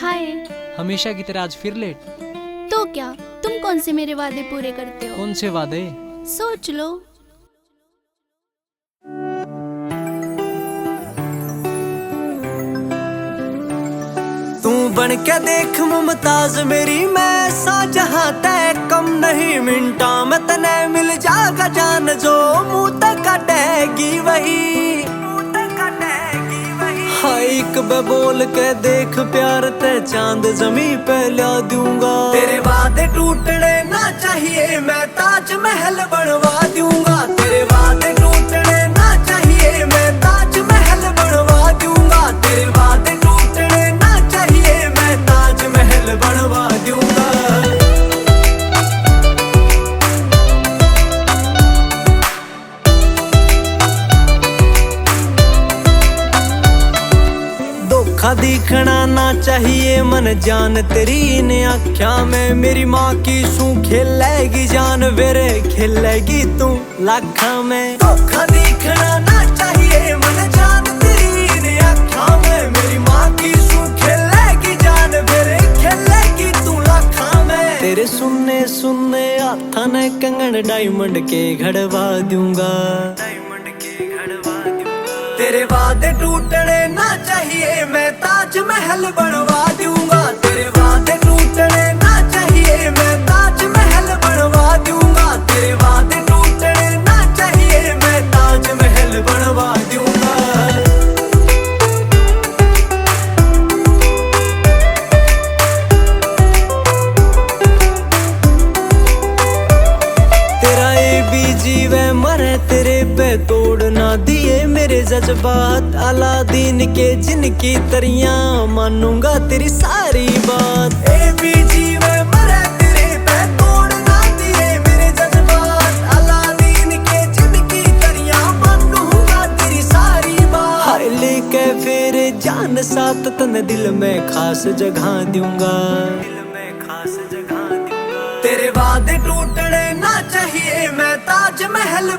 हाय। हमेशा की तरह आज फिर लेट? तो क्या, तुम कौन से मेरे वादे पूरे करते हो? कौन से वादे? सोच लो। तू बन के देख मुमताज मेरी, मैं शाहजहां तय कम नहीं। मिनटा में तने मिल जागा जान, जो मुंह तक कटेगी वही। हाँ एक बे बोल के देख प्यार ते चांद जमी पे ला दूंगा। तेरे वादे टूटने ना चाहिए, मैं ताज महल बनवा दूंगा। तेरे वादे टूटने ना चाहिए, मैं ताज महल बनवा दूंगा। तेरे वादे टूटने ना चाहिए, मैं ताज महल बनवा दूंगा। धोखा दिखना ना चाहिए, मन जान तेरी इन आँखा में। मेरी माँ की सू खेलेगी जान, वेरे खेलेगी तू लाखा में। धोखा दिखना ना चाहिए, मन जान तेरी इन आँखा में। मेरी माँ की सू खेलेगी जान, वेरे खेलेगी तू लाखा में। तेरे सुनने सुनने हाथा ने कंगन डायमंड के घड़वा दूंगा। तेरे वादे टूटने ना चाहिए, मैं ताज महल बनवा दूंगा। तेरे वादे टूटने ना चाहिए, मैं ताज महल बनवा दूंगा। तेरे वादे टूटने ना चाहिए, मैं ताज महल बनवा दूंगा। तेरा ए भी जीवे मरे, तेरे पे तोड़ ना दिए मेरे जज्बात। अलादीन के जिनकी तरियां मानूंगा तेरी सारी बात। ए भी जीवे मरे, तेरे पे तोड़ ना दिए मेरे जज्बात। अलादीन के जिनकी तरियां मानूंगा तेरी सारी बात। हाय लेके फिर जान साथ तन दिल में खास जगह दूंगा। तेरे वादे टूटने ना चाहिए, मैं ताज महल